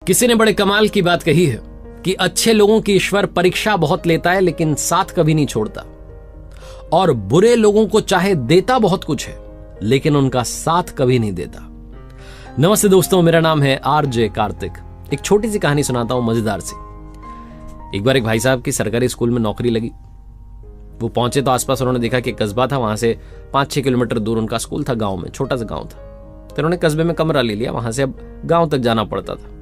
किसी ने बड़े कमाल की बात कही है कि अच्छे लोगों की ईश्वर परीक्षा बहुत लेता है लेकिन साथ कभी नहीं छोड़ता, और बुरे लोगों को चाहे देता बहुत कुछ है लेकिन उनका साथ कभी नहीं देता। नमस्ते दोस्तों, मेरा नाम है आरजे कार्तिक। एक छोटी सी कहानी सुनाता हूं मजेदार सी। एक बार एक भाई साहब की सरकारी स्कूल में नौकरी लगी। वो पहुंचे तो आसपास उन्होंने देखा कि एक कस्बा था, वहां से 5-6 किलोमीटर दूर उनका स्कूल था, गांव में, छोटा सा गांव था। तो उन्होंने कस्बे में कमरा ले लिया, वहां से अब गांव तक जाना पड़ता था।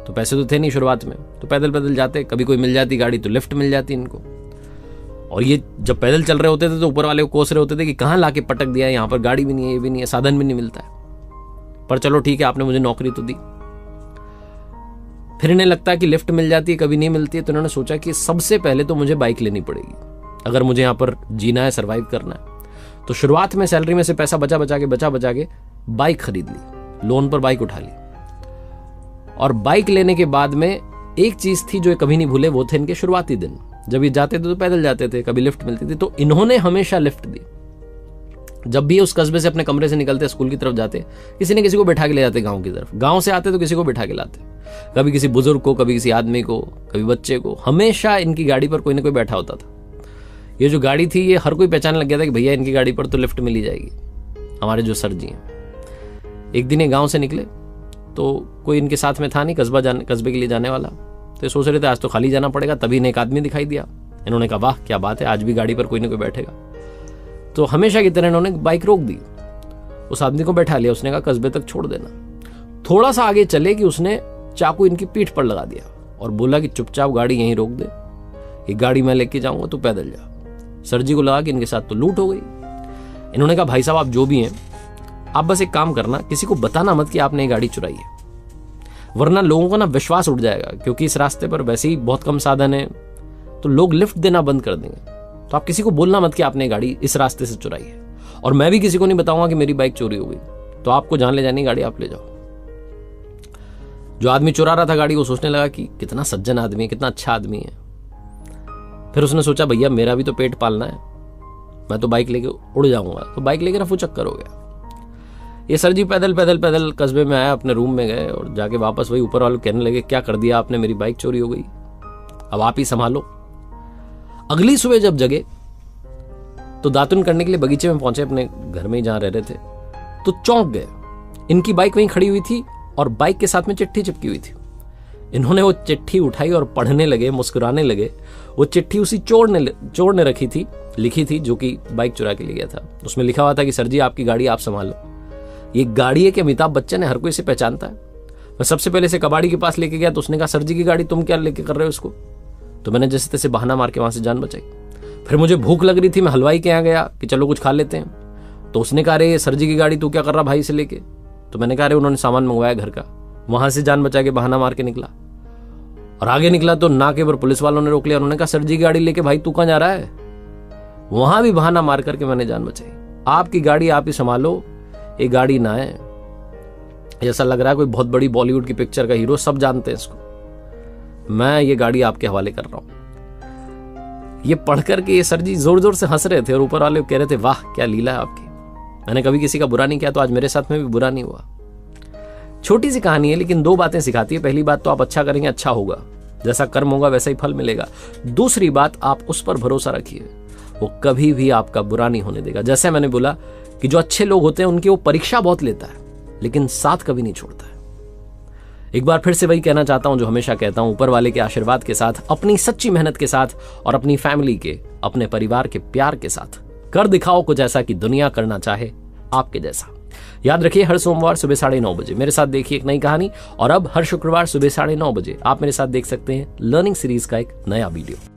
तो पैसे तो थे नहीं शुरुआत में, तो पैदल पैदल जाते, कभी कोई मिल जाती गाड़ी तो लिफ्ट मिल जाती इनको। और ये जब पैदल चल रहे होते थे तो ऊपर वाले को कोस रहे होते थे कि कहां लाके पटक दिया है, यहां पर गाड़ी भी नहीं है, ये भी नहीं है, साधन भी नहीं मिलता है, पर चलो ठीक है, आपने मुझे नौकरी तो दी। फिर इन्हें लगता है कि लिफ्ट मिल जाती है, कभी नहीं मिलती है, तो इन्होंने सोचा कि सबसे पहले तो मुझे बाइक लेनी पड़ेगी अगर मुझे यहां पर जीना है, सर्वाइव करना है। तो शुरुआत में सैलरी में से पैसा बचा बचा के बाइक खरीद ली, लोन पर बाइक उठा ली। और बाइक लेने के बाद में एक चीज थी जो ये कभी नहीं भूले, वो थे इनके शुरुआती दिन। जब ये जाते थे तो पैदल जाते थे, कभी लिफ्ट मिलती थी, तो इन्होंने हमेशा लिफ्ट दी। जब भी उस कस्बे से अपने कमरे से निकलते, स्कूल की तरफ जाते, किसी न किसी को बैठा के ले जाते गांव की तरफ। गांव से आते तो किसी को बैठा के लाते, कभी किसी बुजुर्ग को, कभी किसी आदमी को, कभी बच्चे को। हमेशा इनकी गाड़ी पर कोई ना कोई बैठा होता था। ये जो गाड़ी थी, ये हर कोई पहचानने लग गया था कि भैया इनकी गाड़ी पर तो लिफ्ट मिल ही जाएगी, हमारे जो सर जी हैं। एक दिन ये गांव से निकले तो कोई इनके साथ में था नहीं, कस्बे के लिए जाने वाला। तो ये सोच रहे थे आज तो खाली जाना पड़ेगा। तभी इन्हें एक आदमी दिखाई दिया। इन्होंने कहा वाह क्या बात है, आज भी गाड़ी पर कोई ना कोई बैठेगा। तो हमेशा की तरह इन्होंने बाइक रोक दी, उस आदमी को बैठा लिया। उसने कहा कस्बे तक छोड़ देना। थोड़ा सा आगे चले कि उसने चाकू इनकी पीठ पर लगा दिया और बोला कि चुपचाप गाड़ी यहीं रोक दे, ये गाड़ी मैं लेके जाऊंगा, तू पैदल जा। सर जी को लगा कि इनके साथ तो लूट हो गई। इन्होंने कहा भाई साहब आप जो भी हैं, आप बस एक काम करना, किसी को बताना मत कि आपने ये गाड़ी चुराई है, वरना लोगों का ना विश्वास उठ जाएगा, क्योंकि इस रास्ते पर वैसे ही बहुत कम साधन है, तो लोग लिफ्ट देना बंद कर देंगे। तो आप किसी को बोलना मत कि आपने गाड़ी इस रास्ते से चुराई है, और मैं भी किसी को नहीं बताऊंगा कि मेरी बाइक चोरी हो गई। तो आपको जहां ले जानी गाड़ी आप ले जाओ। जो आदमी चुरा रहा था गाड़ी, वो सोचने लगा कि कितना सज्जन आदमी है, कितना अच्छा आदमी है। फिर उसने सोचा भैया मेरा भी तो पेट पालना है, मैं तो बाइक लेके उड़ जाऊंगा। तो बाइक लेके रफू चक्कर हो गया। ये सर जी पैदल कस्बे में आया, अपने रूम में गए और जाके वापस वही ऊपर वाले कहने लगे क्या कर दिया आपने, मेरी बाइक चोरी हो गई, अब आप ही संभालो। अगली सुबह जब जगे तो दातुन करने के लिए बगीचे में पहुंचे, अपने घर में ही जहां रह रहे थे, तो चौंक गए। इनकी बाइक वहीं खड़ी हुई थी और बाइक के साथ में चिट्ठी चिपकी हुई थी। इन्होंने वो चिट्ठी उठाई और पढ़ने लगे, मुस्कुराने लगे। वो चिट्ठी उसी चोर ने लिखी थी जो कि बाइक चुरा के ले गया था। उसमें लिखा हुआ था कि सर जी आपकी गाड़ी आप संभालो। ये गाड़ी है कि अमिताभ बच्चन है, हर कोई इसे पहचानता है। मैं सबसे पहले से कबाड़ी के पास लेके गया तो उसने कहा सर जी की गाड़ी तुम क्या लेके कर रहे हो इसको। तो मैंने जैसे तैसे बहाना मार के वहां से जान बचाई। फिर मुझे भूख लग रही थी, मैं हलवाई के यहाँ गया कि चलो कुछ खा लेते हैं। तो उसने कहा अरे सर जी की गाड़ी तू क्या कर रहा भाई से लेके। तो मैंने कहा अरे उन्होंने सामान मंगवाया घर का। वहां से जान बचा के बहाना मार के निकला और आगे निकला तो नाके पर पुलिस वालों ने रोक लिया। उन्होंने कहा सर जी की गाड़ी लेके भाई तू कहां जा रहा है। वहां भी बहाना मार करके मैंने जान बचाई। आपकी गाड़ी आप ही संभालो, ये गाड़ी ना है। ऐसा लग रहा है कोई बहुत बड़ी बॉलीवुड की पिक्चर का हीरो, सब जानते हैं इसको। मैं ये गाड़ी आपके हवाले कर रहा हूं। ये पढ़ करके ये सर जी जोर जोर से हंस रहे थे और ऊपर वाले कह रहे थे वाह क्या लीला है आपकी, मैंने कभी किसी का बुरा नहीं किया तो आज मेरे साथ में भी बुरा नहीं हुआ। छोटी सी कहानी है लेकिन 2 बातें सिखाती है। पहली बात तो आप अच्छा करेंगे अच्छा होगा, जैसा कर्म होगा वैसा ही फल मिलेगा। दूसरी बात, आप उस पर भरोसा रखिए, वो कभी भी आपका बुरा नहीं होने देगा। जैसे मैंने बोला कि जो अच्छे लोग होते हैं उनकी वो परीक्षा बहुत लेता है लेकिन साथ कभी नहीं छोड़ता है। एक बार फिर से वही कहना चाहता हूं जो हमेशा कहता हूं, ऊपर वाले के आशीर्वाद के साथ, अपनी सच्ची मेहनत के साथ और अपनी फैमिली के, अपने परिवार के प्यार के साथ कर दिखाओ कुछ ऐसा कि दुनिया करना चाहे आपके जैसा। याद रखिए हर सोमवार सुबह 9:30 बजे मेरे साथ देखिए एक नई कहानी, और अब हर शुक्रवार सुबह 9:30 बजे आप मेरे साथ देख सकते हैं लर्निंग सीरीज का एक नया वीडियो।